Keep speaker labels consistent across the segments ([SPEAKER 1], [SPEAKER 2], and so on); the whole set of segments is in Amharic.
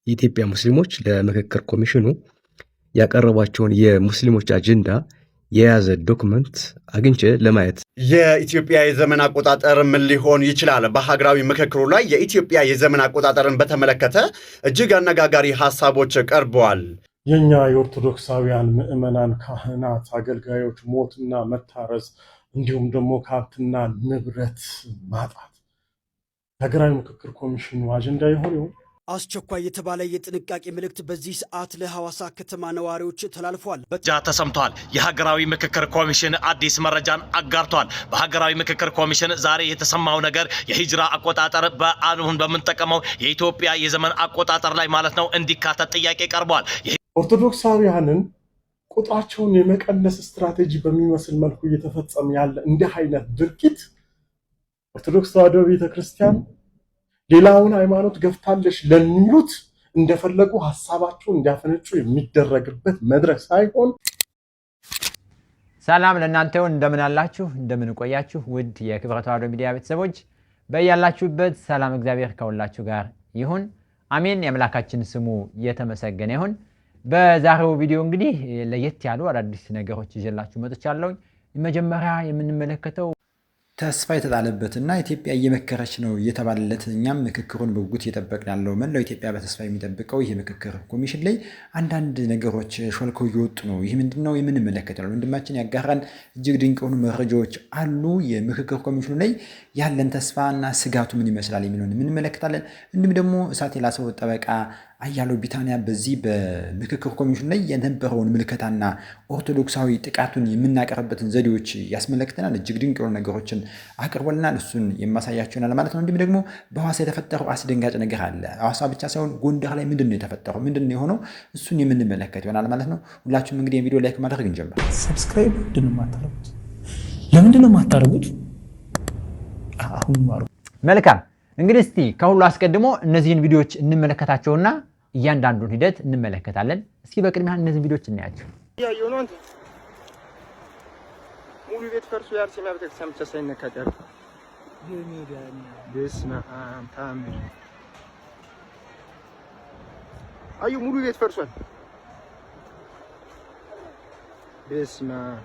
[SPEAKER 1] የኢትዮጵያ ሙስሊሞች ለምክክር ኮሚሽኑ ያቀረቧቸውን የሙስሊሞች አጀንዳ የያዘ ዶክመንት አግኝቼ ለማየት
[SPEAKER 2] የኢትዮጵያ የዘመን አቆጣጠር ምን ሊሆን ይችላል? በሀገራዊ ምክክሩ ላይ የኢትዮጵያ የዘመን አቆጣጠርን በተመለከተ እጅግ አነጋጋሪ ሀሳቦች ቀርበዋል።
[SPEAKER 3] የኛ የኦርቶዶክሳውያን ምዕመናን፣ ካህናት፣ አገልጋዮች ሞትና መታረዝ እንዲሁም ደግሞ ከሀብትና ንብረት ማጣት ሀገራዊ ምክክር ኮሚሽኑ አጀንዳ ይሆን?
[SPEAKER 4] አስቸኳይ የተባለ የጥንቃቄ መልእክት በዚህ ሰዓት ለሐዋሳ ከተማ ነዋሪዎች ተላልፏል።
[SPEAKER 5] ተሰምቷል። የሀገራዊ ምክክር ኮሚሽን አዲስ መረጃን አጋርቷል። በሀገራዊ ምክክር ኮሚሽን ዛሬ የተሰማው ነገር የሂጅራ አቆጣጠር በአሁን በምንጠቀመው የኢትዮጵያ የዘመን አቆጣጠር ላይ ማለት ነው እንዲካተት ጥያቄ ቀርቧል።
[SPEAKER 3] ኦርቶዶክሳውያንን ቁጥራቸውን የመቀነስ ስትራቴጂ በሚመስል መልኩ እየተፈጸመ ያለ እንዲህ አይነት ድርጊት ኦርቶዶክስ ተዋሕዶ ቤተክርስቲያን ሌላውን ሃይማኖት ገፍታለሽ ለሚሉት እንደፈለጉ ሐሳባቸውን እንዲያፈነጩ የሚደረግበት መድረክ ሳይሆን።
[SPEAKER 6] ሰላም ለእናንተው እንደምን አላችሁ እንደምን ቆያችሁ ውድ የክብረ ተዋሕዶ ሚዲያ ቤተሰቦች በእያላችሁበት ሰላም እግዚአብሔር ከሁላችሁ ጋር ይሁን አሜን። የአምላካችን ስሙ የተመሰገነ ይሁን። በዛሬው ቪዲዮ እንግዲህ ለየት ያሉ አዳዲስ ነገሮች ይዤላችሁ መጥቻለሁ። መጀመሪያ የምንመለከተው
[SPEAKER 7] ተስፋ የተጣለበትና ኢትዮጵያ እየመከረች ነው እየተባለለት እኛም ምክክሩን በጉጉት እየጠበቅን ያለው መላው ኢትዮጵያ በተስፋ የሚጠብቀው ይህ ምክክር ኮሚሽን ላይ አንዳንድ ነገሮች ሾልከው እየወጡ ነው። ይህ ምንድነው የምንመለከተው ነው። ወንድማችን ያጋራን እጅግ ድንቅ የሆኑ መረጃዎች አሉ። የምክክር ኮሚሽኑ ላይ ያለን ተስፋና ስጋቱ ምን ይመስላል የሚለውን እንመለከታለን። እንዲሁም ደግሞ እሳት የላሰው ጠበቃ አያለው ቢታንያ በዚህ በምክክር ኮሚሽን ላይ የነበረውን ምልከታና ኦርቶዶክሳዊ ጥቃቱን የምናቀርብበትን ዘዴዎች ያስመለክተናል። እጅግ ድንቅ የሆኑ ነገሮችን አቅርቦልናል። እሱን የማሳያችሁናል ማለት ነው። እንዲሁም ደግሞ በሐዋሳ የተፈጠረው አስደንጋጭ ነገር አለ። ሐዋሳ ብቻ ሳይሆን ጎንደር ላይ ምንድን ነው የተፈጠረው፣ ምንድን ነው የሆነው፣ እሱን የምንመለከት ይሆናል ማለት ነው። ሁላችሁም እንግዲህ የቪዲዮ ላይክ ማድረግ እንጀምር።
[SPEAKER 8] ሰብስክራይብ ለምንድን ነው የማታደርጉት? አሁን ማሩ።
[SPEAKER 6] መልካም እንግዲህ እስቲ ከሁሉ አስቀድሞ እነዚህን ቪዲዮዎች እንመለከታቸውና እያንዳንዱን ሂደት እንመለከታለን። እስኪ በቅድሚያ እነዚህን ቪዲዮዎች እናያቸው።
[SPEAKER 9] ሙሉ ቤት ፈርሶ የአርሴማ ቤተክርስቲያን ብቻ ሳይነካቀር አዩ ሙሉ ቤት ፈርሷል። በስመ አብ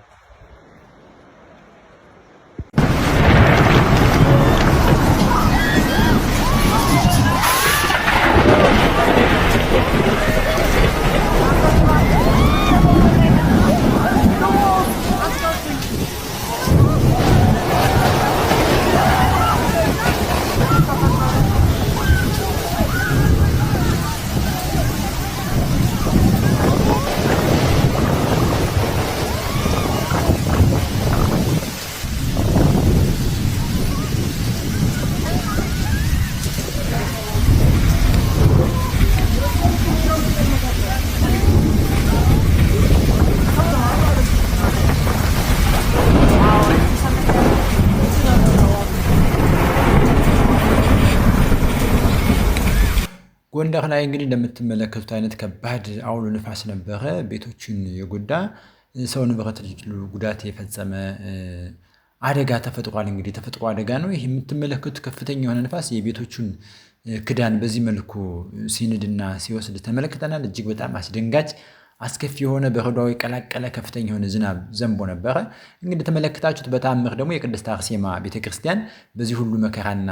[SPEAKER 7] ጎንደር ላይ እንግዲህ እንደምትመለከቱት አይነት ከባድ አውሎ ንፋስ ነበረ። ቤቶችን የጎዳ ሰው ንብረት ጉዳት የፈጸመ አደጋ ተፈጥሯል። እንግዲህ የተፈጥሮ አደጋ ነው ይህ የምትመለከቱት። ከፍተኛ የሆነ ንፋስ የቤቶቹን ክዳን በዚህ መልኩ ሲንድና ሲወስድ ተመለክተናል። እጅግ በጣም አስደንጋጭ አስከፊ የሆነ በረዷዊ ቀላቀለ ከፍተኛ የሆነ ዝናብ ዘንቦ ነበረ። እንግዲህ ተመለከታችሁት። በታምር ደግሞ የቅድስት አርሴማ ቤተክርስቲያን በዚህ ሁሉ መከራና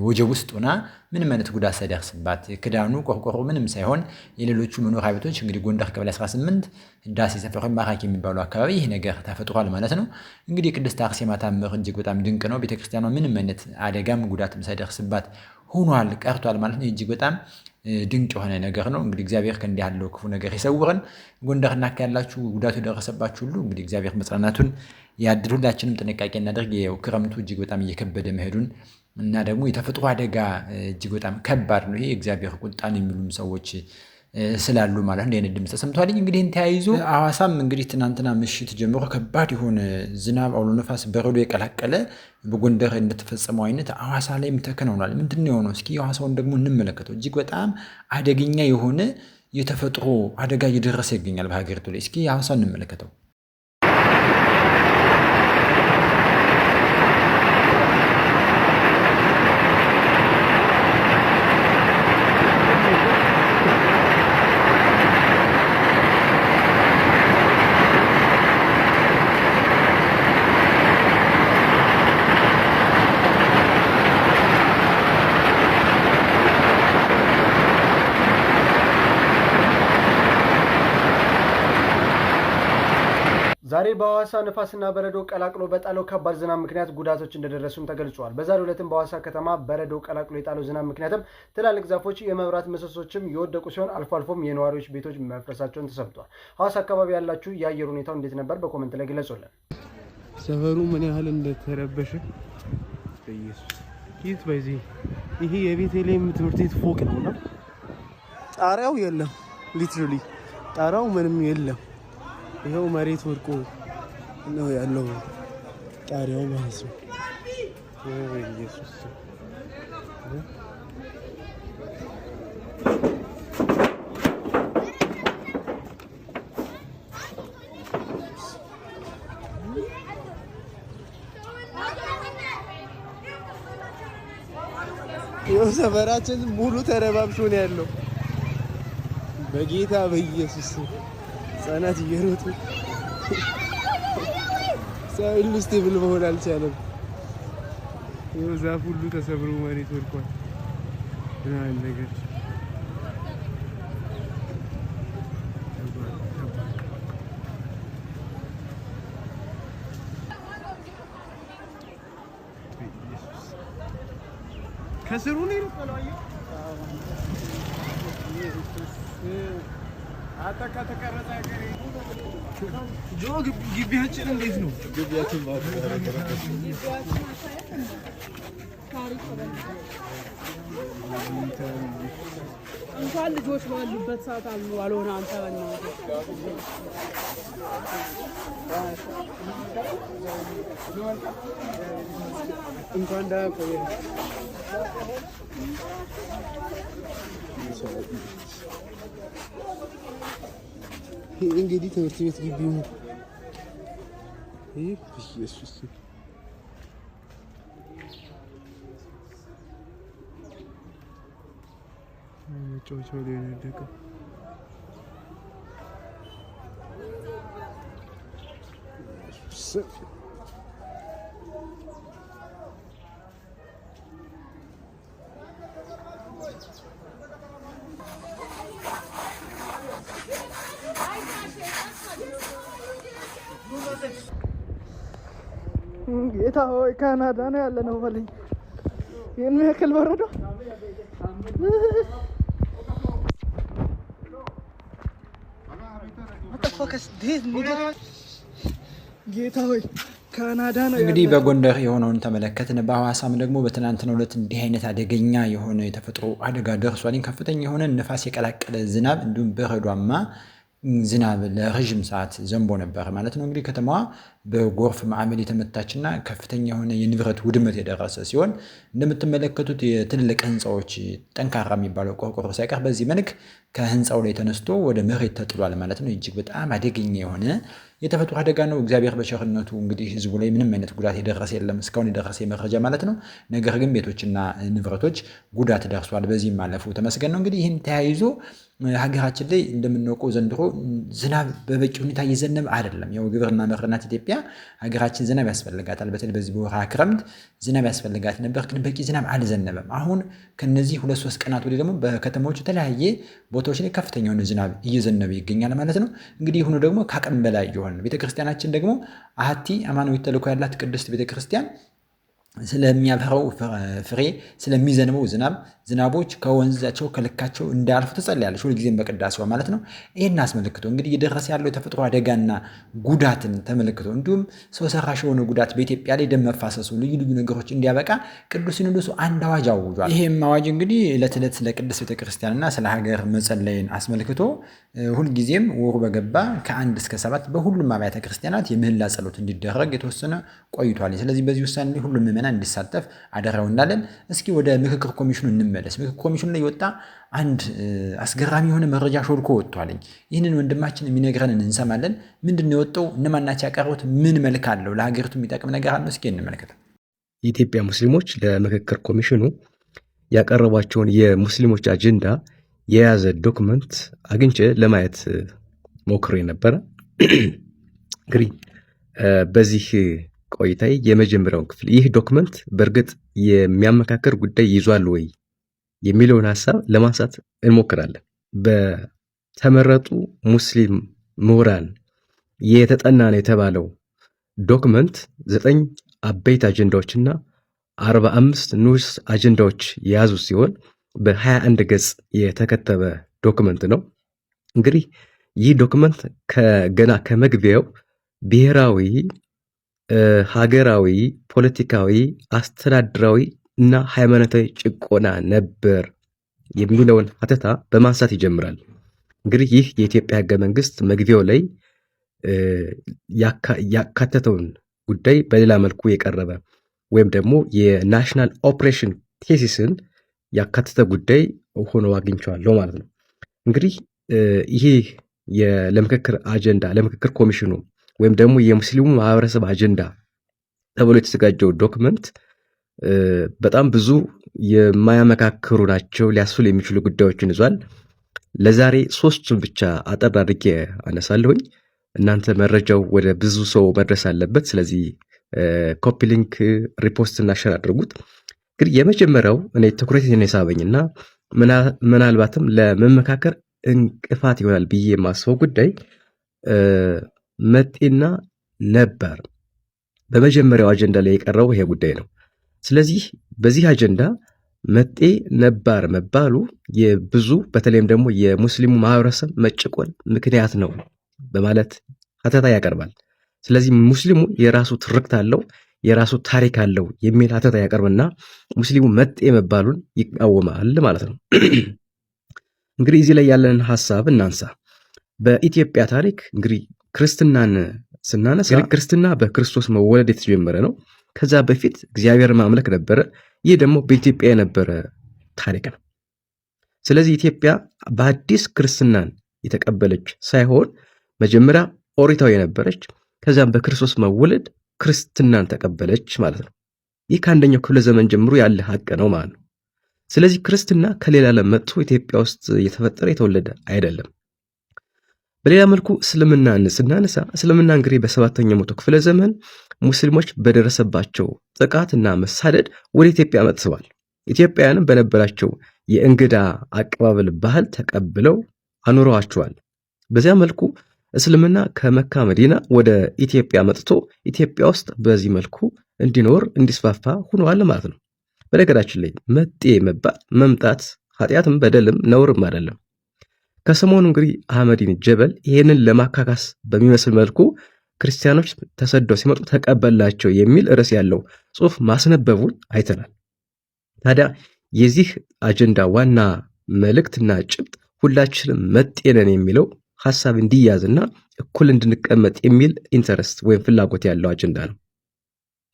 [SPEAKER 7] ወጀብ ውስጥ ሆና ምንም አይነት ጉዳት ሳይደርስባት ክዳኑ ቆርቆሮ ምንም ሳይሆን የሌሎቹ መኖሪያ ቤቶች እንግዲህ ጎንደር ቀበሌ 18 ህዳሴ ሰፈር ማራኪ የሚባለው አካባቢ ይህ ነገር ተፈጥሯል ማለት ነው። እንግዲህ የቅድስት አርሴማ ታምር እጅግ በጣም ድንቅ ነው። ቤተክርስቲያኗ ምንም አይነት አደጋም ጉዳትም ሳይደርስባት ሆኗል ቀርቷል ማለት ነው። እጅግ በጣም ድንቅ የሆነ ነገር ነው። እንግዲህ እግዚአብሔር ከእንዲህ ያለው ክፉ ነገር ይሰውረን። ጎንደርና ያላችሁ ጉዳቱ የደረሰባችሁ ሁሉ እንግዲህ እግዚአብሔር መጽናናቱን ያድል። ሁላችንም ጥንቃቄ እናደርግ። ክረምቱ እጅግ በጣም እየከበደ መሄዱን እና ደግሞ የተፈጥሮ አደጋ እጅግ በጣም ከባድ ነው። ይሄ እግዚአብሔር ቁጣን የሚሉም ሰዎች ስላሉ ማለት ነው። የንድም ተሰምቷል። እንግዲህ ተያይዞ ሐዋሳም እንግዲህ ትናንትና ምሽት ጀምሮ ከባድ የሆነ ዝናብ፣ አውሎ ነፋስ፣ በረዶ የቀላቀለ በጎንደር እንደተፈጸመው አይነት ሐዋሳ ላይም ተከናውኗል። ምንድን ነው የሆነው? እስኪ ሐዋሳውን ደግሞ እንመለከተው። እጅግ በጣም አደገኛ የሆነ የተፈጥሮ አደጋ እየደረሰ ይገኛል በሀገሪቱ ላይ። እስኪ ሐዋሳውን እንመለከተው።
[SPEAKER 10] ዛሬ በሐዋሳ ንፋስና በረዶ ቀላቅሎ በጣለው ከባድ ዝናብ ምክንያት ጉዳቶች እንደደረሱም ተገልጿል። በዛሬው ዕለትም በሐዋሳ ከተማ በረዶ ቀላቅሎ የጣለው ዝናብ ምክንያትም ትላልቅ ዛፎች፣ የመብራት ምሰሶችም የወደቁ ሲሆን አልፎ አልፎም የነዋሪዎች ቤቶች መፍረሳቸውን ተሰምቷል። ሐዋሳ አካባቢ ያላችሁ የአየር ሁኔታው እንዴት ነበር? በኮሜንት ላይ ግለጹልን።
[SPEAKER 11] ሰፈሩ ምን ያህል እንደተረበሸ በኢየሱስ ኪት በዚህ ይሄ የቤተልሔም ትምህርት ቤት ፎቅ ነውና ጣሪያው የለም። ሊትራሊ ጣሪያው ምንም የለም። ይሄው መሬት ወድቆ ነው ያለው ጣሪያው ማለት ነው። በኢየሱስ ይኸው ሰፈራችን ሙሉ ተረባብሾ ነው ያለው። በጌታ በኢየሱስ ህጻናት እየሮጡ ሰው ሁሉ ስቴብል መሆን አልቻለም። ይኸው ዛፍ ሁሉ ተሰብሮ መሬት ወድቋል። ምን ነገር ከስሩ ነው የነበረው። አታካ ተቀረጸ ያገሬ ጆ ግቢያችን እንዴት ነው? ግቢያችን
[SPEAKER 12] እንኳን ልጆች ባሉበት ሰዓት አልሆነ አንተ
[SPEAKER 11] እንኳን ዳ ቆየ እንግዲህ ትምህርት ቤት ግቢ ነው። ይህ ኢየሱስ ጮቾ ሊነደቀ
[SPEAKER 12] ጌታ ሆይ ካናዳ ነው ያለ ነው በለኝ። ይሄን ያክል በረዶ ጌታ ሆይ ካናዳ ነው።
[SPEAKER 7] እንግዲህ በጎንደር የሆነውን ተመለከትን። በሐዋሳም ደግሞ በትናንትናው ዕለት እንዲህ አይነት አደገኛ የሆነ የተፈጥሮ አደጋ ደርሷል። ከፍተኛ የሆነ ንፋስ የቀላቀለ ዝናብ እንዲሁም በረዷማ ዝናብ ለረዥም ሰዓት ዘንቦ ነበር ማለት ነው። እንግዲህ ከተማዋ በጎርፍ ማዕበል የተመታችና ከፍተኛ የሆነ የንብረት ውድመት የደረሰ ሲሆን እንደምትመለከቱት የትልልቅ ህንፃዎች ጠንካራ የሚባለው ቆርቆሮ ሳይቀር በዚህ መልክ ከህንፃው ላይ ተነስቶ ወደ መሬት ተጥሏል ማለት ነው። እጅግ በጣም አደገኛ የሆነ የተፈጥሮ አደጋ ነው። እግዚአብሔር በቸርነቱ እንግዲህ ህዝቡ ላይ ምንም አይነት ጉዳት የደረሰ የለም እስካሁን የደረሰ መረጃ ማለት ነው። ነገር ግን ቤቶችና ንብረቶች ጉዳት ደርሷል። በዚህም ማለፉ ተመስገን ነው። እንግዲህ ይህን ተያይዞ ሀገራችን ላይ እንደምናውቀው ዘንድሮ ዝናብ በበቂ ሁኔታ እየዘነበ አይደለም። ያው ግብርና መር ናት ኢትዮጵያ። ሀገራችን ዝናብ ያስፈልጋታል። በተለይ በዚህ በወርሃ ክረምት ዝናብ ያስፈልጋት ነበር፣ ግን በቂ ዝናብ አልዘነበም። አሁን ከነዚህ 2-3 ቀናት ወዲህ ደግሞ በከተማዎች የተለያየ ቦታዎች ላይ ከፍተኛ የሆነ ዝናብ እየዘነበ ይገኛል ማለት ነው። እንግዲህ ይሁኑ ደግሞ ከአቅም በላይ የሆነ ቤተክርስቲያናችን ደግሞ አሐቲ አማናዊት ተልእኮ ያላት ቅድስት ቤተክርስቲያን ስለሚያፈራው ፍሬ ስለሚዘንበው ዝናቦች ከወንዛቸው ከልካቸው እንዳያልፉ ትጸልያለች ሁልጊዜም በቅዳሴዋ ማለት ነው። ይህን አስመልክቶ እንግዲህ እየደረሰ ያለው የተፈጥሮ አደጋና ጉዳትን ተመልክቶ እንዲሁም ሰው ሰራሽ የሆነ ጉዳት በኢትዮጵያ ላይ ደም መፋሰሱ፣ ልዩ ልዩ ነገሮች እንዲያበቃ ቅዱስ ሲኖዶሱ አንድ አዋጅ አውጇል። ይህም አዋጅ እንግዲህ ዕለት ዕለት ስለ ቅድስት ቤተክርስቲያንና ስለ ሀገር መጸለይን አስመልክቶ ሁልጊዜም ወሩ በገባ ከ1 እስከ 7 በሁሉም አብያተ ክርስቲያናት የምህላ ጸሎት እንዲደረግ የተወሰነ ቆይቷል። ስለዚህ በዚህ ውሳኔ ላይ ሁሉም ምዕመናን እንዲሳተፍ አደራው እንዳለን። እስኪ ወደ ምክክር ኮሚሽኑ እንመለስ። ምክክር ኮሚሽኑ ላይ የወጣ አንድ አስገራሚ የሆነ መረጃ ሾልኮ ወጥቷል። ይህንን ወንድማችን የሚነግረንን እንሰማለን። ምንድን ነው የወጣው? እነማን ናቸው ያቀረቡት? ምን መልክ አለው? ለሀገሪቱ የሚጠቅም ነገር አለው? እስኪ እንመልከት።
[SPEAKER 1] የኢትዮጵያ ሙስሊሞች ለምክክር ኮሚሽኑ ያቀረቧቸውን የሙስሊሞች አጀንዳ የያዘ ዶክመንት አግኝቼ ለማየት ሞክሬ ነበረ። እንግዲህ በዚህ ቆይታዬ የመጀመሪያውን ክፍል ይህ ዶክመንት በእርግጥ የሚያመካከር ጉዳይ ይዟል ወይ የሚለውን ሐሳብ ለማንሳት እንሞክራለን። በተመረጡ ሙስሊም ምሁራን የተጠና ነው የተባለው ዶክመንት 9 አበይት አጀንዳዎችና 45 ንዑስ አጀንዳዎች የያዙ ሲሆን በ21 ገጽ የተከተበ ዶክመንት ነው። እንግዲህ ይህ ዶክመንት ገና ከመግቢያው ብሔራዊ፣ ሀገራዊ፣ ፖለቲካዊ፣ አስተዳደራዊ እና ሃይማኖታዊ ጭቆና ነበር የሚለውን ሀተታ በማንሳት ይጀምራል። እንግዲህ ይህ የኢትዮጵያ ህገ መንግስት መግቢያው ላይ ያካተተውን ጉዳይ በሌላ መልኩ የቀረበ ወይም ደግሞ የናሽናል ኦፕሬሽን ቴሲስን ያካተተ ጉዳይ ሆኖ አግኝቼዋለሁ ማለት ነው። እንግዲህ ይህ ለምክክር አጀንዳ ለምክክር ኮሚሽኑ ወይም ደግሞ የሙስሊሙ ማህበረሰብ አጀንዳ ተብሎ የተዘጋጀው ዶክመንት በጣም ብዙ የማያመካክሩ ናቸው ሊያስፈሉ የሚችሉ ጉዳዮችን ይዟል። ለዛሬ 3ቱን ብቻ አጠር አድርጌ አነሳለሁኝ። እናንተ መረጃው ወደ ብዙ ሰው መድረስ አለበት። ስለዚህ ኮፒ ሊንክ፣ ሪፖስት እና ሼር አድርጉት። እንግዲህ የመጀመሪያው እኔ ትኩረቴን የሳበኝና ምናልባትም ለመመካከር እንቅፋት ይሆናል ብዬ የማስበው ጉዳይ መጤና ነባር በመጀመሪያው አጀንዳ ላይ የቀረበው ይሄ ጉዳይ ነው። ስለዚህ በዚህ አጀንዳ መጤ ነባር መባሉ የብዙ በተለይም ደግሞ የሙስሊሙ ማህበረሰብ መጨቆን ምክንያት ነው በማለት ሀተታ ያቀርባል። ስለዚህ ሙስሊሙ የራሱ ትርክት አለው፣ የራሱ ታሪክ አለው የሚል ሀተታ ያቀርብና ሙስሊሙ መጤ መባሉን ይቃወማል ማለት ነው። እንግዲህ እዚህ ላይ ያለን ሐሳብ እናንሳ። በኢትዮጵያ ታሪክ እንግዲህ ክርስትናን ስናነሳ ክርስትና በክርስቶስ መወለድ የተጀመረ ነው። ከዛ በፊት እግዚአብሔር ማምለክ ነበረ። ይህ ደግሞ በኢትዮጵያ የነበረ ታሪክ ነው። ስለዚህ ኢትዮጵያ በአዲስ ክርስትናን የተቀበለች ሳይሆን መጀመሪያ ኦሪታዊ የነበረች ከዛም በክርስቶስ መወለድ ክርስትናን ተቀበለች ማለት ነው። ይህ ከአንደኛው ክፍለ ዘመን ጀምሮ ያለ ሀቅ ነው ማለት ነው። ስለዚህ ክርስትና ከሌላ ዓለም መጥቶ ኢትዮጵያ ውስጥ የተፈጠረ የተወለደ አይደለም። በሌላ መልኩ እስልምናን ስናነሳ እስልምና እንግዲህ በ7ኛው መቶ ክፍለ ዘመን ሙስሊሞች በደረሰባቸው ጥቃትና መሳደድ ወደ ኢትዮጵያ መጥተዋል። ኢትዮጵያውያንም በነበራቸው የእንግዳ አቀባበል ባህል ተቀብለው አኑረዋቸዋል። በዚያ መልኩ እስልምና ከመካ መዲና ወደ ኢትዮጵያ መጥቶ ኢትዮጵያ ውስጥ በዚህ መልኩ እንዲኖር እንዲስፋፋ ሆኗል ማለት ነው። በነገራችን ላይ መጤ መባል መምጣት ኃጢአትም በደልም ነውርም አይደለም። ከሰሞኑ እንግዲህ አህመዲን ጀበል ይህንን ለማካካስ በሚመስል መልኩ ክርስቲያኖች ተሰደው ሲመጡ ተቀበላቸው የሚል ርዕስ ያለው ጽሑፍ ማስነበቡን አይተናል። ታዲያ የዚህ አጀንዳ ዋና መልእክትና ጭብጥ ሁላችንም መጤ ነን የሚለው ሐሳብ እንዲያዝና እኩል እንድንቀመጥ የሚል ኢንተረስት ወይም ፍላጎት ያለው አጀንዳ ነው።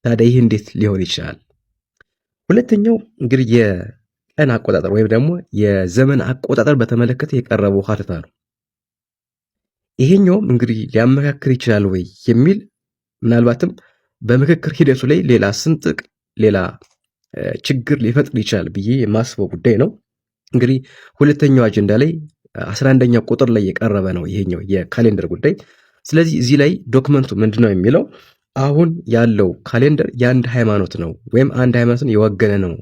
[SPEAKER 1] ታዲያ ይህ እንዴት ሊሆን ይችላል? ሁለተኛው እንግዲህ የቀን አቆጣጠር ወይም ደግሞ የዘመን አቆጣጠር በተመለከተ የቀረበው ሀተታ ነው። ይሄኛውም እንግዲህ ሊያመካክር ይችላል ወይ የሚል ምናልባትም በምክክር ሂደቱ ላይ ሌላ ስንጥቅ ሌላ ችግር ሊፈጥር ይችላል ብዬ የማስበው ጉዳይ ነው። እንግዲህ ሁለተኛው አጀንዳ ላይ 11ኛው ቁጥር ላይ የቀረበ ነው ይሄኛው የካሌንደር ጉዳይ። ስለዚህ እዚህ ላይ ዶክመንቱ ምንድነው የሚለው አሁን ያለው ካሌንደር የአንድ ሃይማኖት ነው ወይም አንድ ሃይማኖትን የወገነ ነው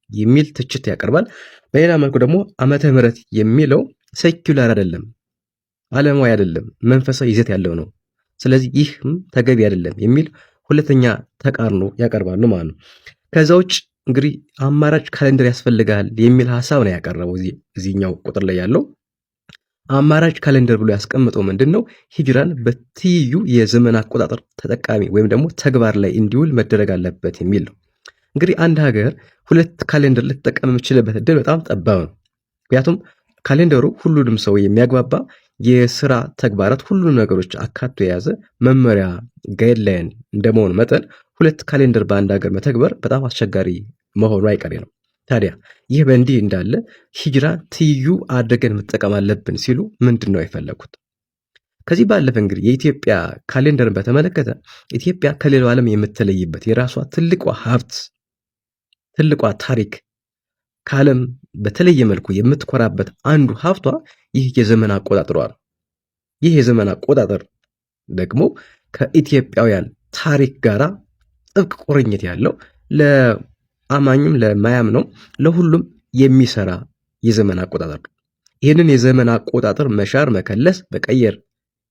[SPEAKER 1] የሚል ትችት ያቀርባል። በሌላ መልኩ ደግሞ ዓመተ ምህረት የሚለው ሴኩላር አይደለም፣ ዓለማዊ አይደለም፣ መንፈሳዊ ይዘት ያለው ነው። ስለዚህ ይህም ተገቢ አይደለም የሚል ሁለተኛ ተቃርኖ ያቀርባሉ ማለት ነው። ከዛ ውጭ እንግዲህ አማራጭ ካሌንደር ያስፈልጋል የሚል ሐሳብ ነው ያቀረበው። እዚህኛው ቁጥር ላይ ያለው አማራጭ ካሌንደር ብሎ ያስቀምጠው ምንድነው ሂጅራን በትይዩ የዘመን አቆጣጠር ተጠቃሚ ወይም ደግሞ ተግባር ላይ እንዲውል መደረግ አለበት የሚል ነው። እንግዲህ አንድ ሀገር ሁለት ካሌንደር ልትጠቀም የምችልበት እድል በጣም ጠባብ ነው። ምክንያቱም ካሌንደሩ ሁሉንም ሰው የሚያግባባ የስራ ተግባራት ሁሉንም ነገሮች አካቶ የያዘ መመሪያ ጋይድላይን እንደመሆኑ መጠን ሁለት ካሌንደር በአንድ ሀገር መተግበር በጣም አስቸጋሪ መሆኑ አይቀሬ ነው። ታዲያ ይህ በእንዲህ እንዳለ ሂጅራ ትይዩ አድርገን መጠቀም አለብን ሲሉ ምንድን ነው የፈለጉት? ከዚህ ባለፈ እንግዲህ የኢትዮጵያ ካሌንደርን በተመለከተ ኢትዮጵያ ከሌላው ዓለም የምትለይበት የራሷ ትልቋ ሀብት ትልቋ ታሪክ ከዓለም በተለየ መልኩ የምትኮራበት አንዱ ሀብቷ ይህ የዘመን አቆጣጠሯ ነው። ይህ የዘመን አቆጣጠር ደግሞ ከኢትዮጵያውያን ታሪክ ጋር ጥብቅ ቁርኝት ያለው ለአማኙም ለማያምነው ለሁሉም የሚሰራ የዘመን አቆጣጠር ነው። ይህንን የዘመን አቆጣጠር መሻር፣ መከለስ፣ መቀየር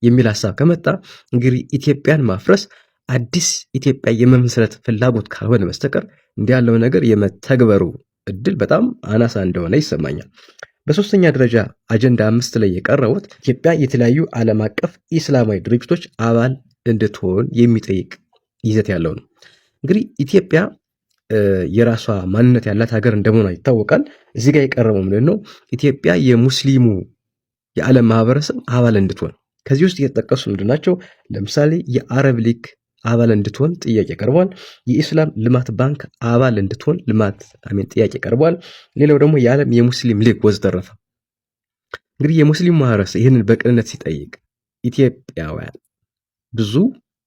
[SPEAKER 1] የሚል ሐሳብ ከመጣ እንግዲህ ኢትዮጵያን ማፍረስ አዲስ ኢትዮጵያ የመመስረት ፍላጎት ካልሆነ በስተቀር እንዲህ ያለው ነገር የመተግበሩ እድል በጣም አናሳ እንደሆነ ይሰማኛል። በሶስተኛ ደረጃ አጀንዳ 5 ላይ የቀረቡት ኢትዮጵያ የተለያዩ ዓለም አቀፍ ኢስላማዊ ድርጅቶች አባል እንድትሆን የሚጠይቅ ይዘት ያለው ነው። እንግዲህ ኢትዮጵያ የራሷ ማንነት ያላት ሀገር እንደመሆኗ ይታወቃል። እዚህ ጋር የቀረበው ምንድነው? ኢትዮጵያ የሙስሊሙ የዓለም ማህበረሰብ አባል እንድትሆን ከዚህ ውስጥ የተጠቀሱ ምንድናቸው? ለምሳሌ የአረብ ሊግ አባል እንድትሆን ጥያቄ ቀርቧል። የኢስላም ልማት ባንክ አባል እንድትሆን ጥያቄ ቀርቧል። ሌላው ደግሞ የዓለም የሙስሊም ሊግ ወዘተረፈ። እንግዲህ የሙስሊም ማህበረሰብ ይህንን በቅንነት ሲጠይቅ ኢትዮጵያውያን ብዙ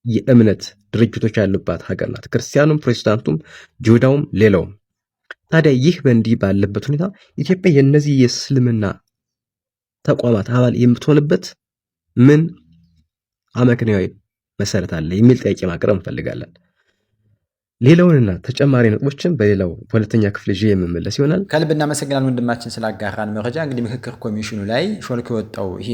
[SPEAKER 1] የእምነት ድርጅቶች ያሉባት ሀገር ናት። ክርስቲያኑም፣ ፕሮቴስታንቱም፣ ጆዳውም ሌላውም። ታዲያ ይህ በእንዲህ ባለበት ሁኔታ ኢትዮጵያ የእነዚህ የእስልምና ተቋማት አባል የምትሆንበት ምን አመክንያዊ መሰረት አለ የሚል ጥያቄ ማቅረብ እንፈልጋለን። ሌላውንና ተጨማሪ ነጥቦችን በሌላው ሁለተኛ ክፍል ይዤ የምመለስ ይሆናል።
[SPEAKER 7] ከልብ እናመሰግናለን ወንድማችን ስላጋራን መረጃ። እንግዲህ ምክክር ኮሚሽኑ ላይ ሾልኮ የወጣው ይሄ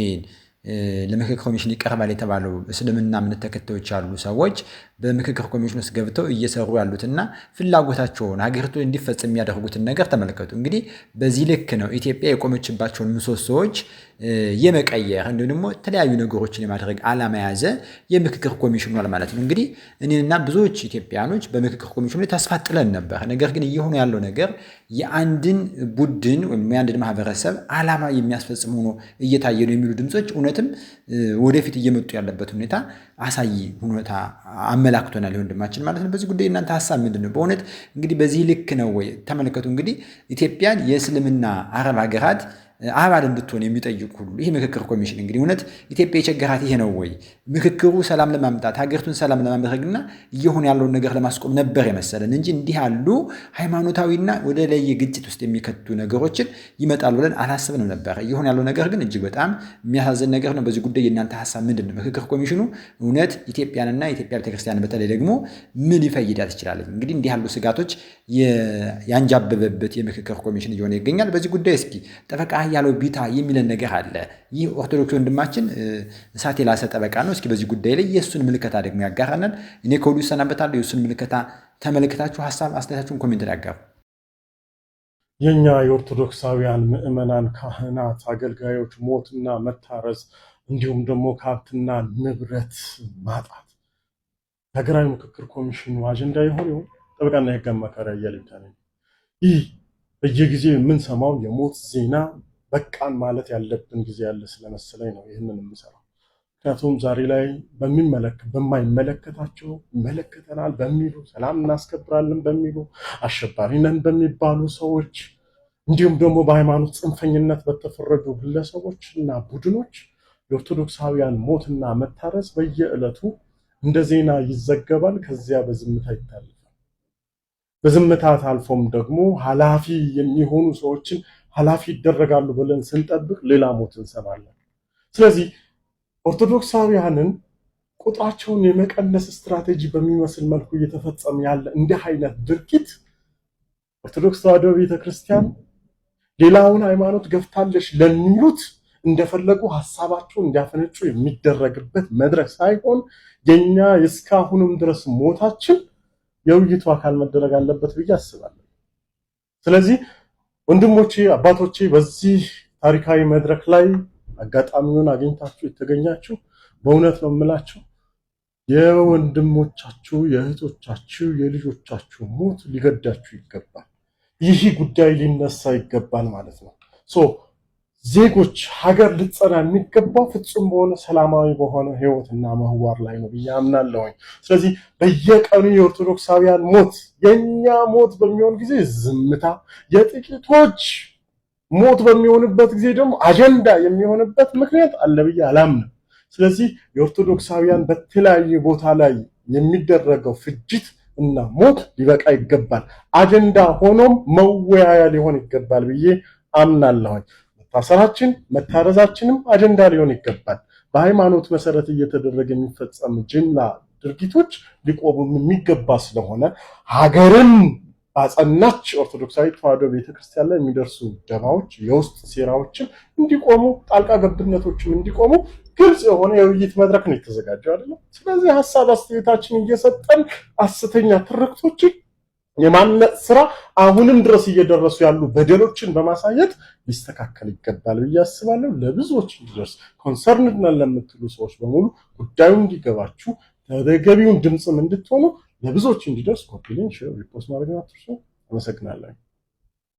[SPEAKER 7] ለምክክር ኮሚሽን ይቀርባል የተባለው እስልምና እምነት ተከታዮች ያሉ ሰዎች በምክክር ኮሚሽን ውስጥ ገብተው እየሰሩ ያሉትና ፍላጎታቸውን ሀገሪቱ እንዲፈጽም የሚያደርጉትን ነገር ተመልከቱ። እንግዲህ በዚህ ልክ ነው ኢትዮጵያ የቆመችባቸውን ምሰሶዎች የመቀየር እንዲሁም ደግሞ የተለያዩ ነገሮችን የማድረግ ዓላማ የያዘ የምክክር ኮሚሽኑ ማለት ነው። እንግዲህ እኔና ብዙዎች ኢትዮጵያኖች በምክክር ኮሚሽኑ ላይ ተስፋ ጥለን ነበር። ነገር ግን እየሆነ ያለው ነገር የአንድን ቡድን ወይም የአንድን ማህበረሰብ ዓላማ የሚያስፈጽም ሆኖ እየታየ ነው የሚሉ ድምጾች እውነትም ወደፊት እየመጡ ያለበት ሁኔታ አሳይ ሁኔታ አመላክቶናል ወንድማችን ማለት ነው። በዚህ ጉዳይ እናንተ ሐሳብ ምንድነው? በእውነት እንግዲህ በዚህ ልክ ነው ወይ? ተመልከቱ እንግዲህ ኢትዮጵያን የእስልምና አረብ ሀገራት አባል እንድትሆን የሚጠይቅ ሁሉ ይህ ምክክር ኮሚሽን እንግዲህ እውነት ኢትዮጵያ የቸገራት ይሄ ነው ወይ? ምክክሩ ሰላም ለማምጣት ሀገሪቱን ሰላም ለማድረግና እየሆነ ያለውን ነገር ለማስቆም ነበር የመሰለን እንጂ እንዲህ ያሉ ሃይማኖታዊና ወደ ለየ ግጭት ውስጥ የሚከቱ ነገሮችን ይመጣሉ ብለን አላሰብንም ነበር። እየሆነ ያለው ነገር ግን እጅግ በጣም የሚያሳዝን ነገር ነው። በዚህ ጉዳይ የእናንተ ሐሳብ ምንድን ነው? ምክክር ኮሚሽኑ እውነት ኢትዮጵያንና የኢትዮጵያ ቤተክርስቲያን በተለይ ደግሞ ምን ሊፈይዳት ይችላል? እንግዲህ እንዲህ ያሉ ስጋቶች ያንጃበበበት የምክክር ኮሚሽን እየሆነ ይገኛል። በዚህ ጉዳይ እስኪ ጠበቃ ያለው ቢታ የሚለን ነገር አለ። ይህ ኦርቶዶክስ ወንድማችን እሳት የላሰ ጠበቃ ነው። እስኪ በዚህ ጉዳይ ላይ የእሱን ምልከታ ደግሞ ያጋራናል። እኔ ከወዲሁ እሰናበታለሁ። የእሱን ምልከታ ተመልክታችሁ ሀሳብ አስተያየታችሁን ኮሜንት ላይ ያጋሩ።
[SPEAKER 3] የኛ የኦርቶዶክሳውያን ምዕመናን፣ ካህናት፣ አገልጋዮች ሞትና መታረዝ እንዲሁም ደግሞ ከሀብትና ንብረት ማጣት ሀገራዊ ምክክር ኮሚሽኑ አጀንዳ ይሆን? ጠበቃና የህግ አማካሪ አያሌው ነኝ። ይህ በየጊዜው የምንሰማው የሞት ዜና በቃን ማለት ያለብን ጊዜ ያለ ስለመሰለኝ ነው ይህንን የምሰራው። ምክንያቱም ዛሬ ላይ በማይመለከታቸው ይመለከተናል በሚሉ ሰላም እናስከብራለን በሚሉ አሸባሪ ነን በሚባሉ ሰዎች እንዲሁም ደግሞ በሃይማኖት ጽንፈኝነት በተፈረጁ ግለሰቦች እና ቡድኖች የኦርቶዶክሳውያን ሞትና መታረዝ በየዕለቱ እንደ ዜና ይዘገባል። ከዚያ በዝምታ ይታለፋል። በዝምታ ታልፎም ደግሞ ኃላፊ የሚሆኑ ሰዎችን ኃላፊ ይደረጋሉ ብለን ስንጠብቅ ሌላ ሞት እንሰማለን። ስለዚህ ኦርቶዶክሳውያንን ቁጥራቸውን የመቀነስ ስትራቴጂ በሚመስል መልኩ እየተፈጸመ ያለ እንዲህ አይነት ድርጊት ኦርቶዶክስ ተዋሕዶ ቤተክርስቲያን ሌላውን ሃይማኖት ገፍታለች ለሚሉት እንደፈለጉ ሐሳባቸውን እንዲያፈነጩ የሚደረግበት መድረክ ሳይሆን የኛ እስካሁንም ድረስ ሞታችን የውይይቱ አካል መደረግ አለበት ብዬ አስባለሁ። ስለዚህ ወንድሞቼ፣ አባቶቼ በዚህ ታሪካዊ መድረክ ላይ አጋጣሚውን አግኝታችሁ የተገኛችሁ በእውነት ነው የምላችሁ የወንድሞቻችሁ፣ የእህቶቻችሁ፣ የልጆቻችሁ ሞት ሊገዳችሁ ይገባል። ይህ ጉዳይ ሊነሳ ይገባል ማለት ነው። ዜጎች ሀገር ልትጸና የሚገባው ፍጹም በሆነ ሰላማዊ በሆነ ህይወትና ምህዋር ላይ ነው ብዬ አምናለሁኝ። ስለዚህ በየቀኑ የኦርቶዶክሳውያን ሞት የኛ ሞት በሚሆን ጊዜ ዝምታ፣ የጥቂቶች ሞት በሚሆንበት ጊዜ ደግሞ አጀንዳ የሚሆንበት ምክንያት አለ ብዬ አላምንም። ስለዚህ የኦርቶዶክሳውያን በተለያየ ቦታ ላይ የሚደረገው ፍጅት እና ሞት ሊበቃ ይገባል። አጀንዳ ሆኖም መወያያ ሊሆን ይገባል ብዬ አምናለሁኝ። መታሰራችን መታረዛችንም አጀንዳ ሊሆን ይገባል። በሃይማኖት መሰረት እየተደረገ የሚፈጸም ጅምላ ድርጊቶች ሊቆሙ የሚገባ ስለሆነ ሀገርን ባጸናች ኦርቶዶክሳዊ ተዋሕዶ ቤተክርስቲያን ላይ የሚደርሱ ደባዎች፣ የውስጥ ሴራዎችን እንዲቆሙ፣ ጣልቃ ገብነቶችም እንዲቆሙ ግልጽ የሆነ የውይይት መድረክ ነው የተዘጋጀው አይደለም። ስለዚህ ሐሳብ አስተያየታችን እየሰጠን ሐሰተኛ ትርክቶችን የማነጽ ስራ አሁንም ድረስ እየደረሱ ያሉ በደሎችን በማሳየት ሊስተካከል ይገባል ብዬ አስባለሁ። ለብዙዎች እንዲደርስ ኮንሰርንድ ነን ለምትሉ ሰዎች በሙሉ ጉዳዩ እንዲገባችሁ ተገቢውን ድምጽም እንድትሆኑ ለብዙዎች እንዲደርስ ኮፒ ሊንክ፣ ሼር፣ ሪፖስት ማድረግ አትርሱ። አመሰግናለሁ።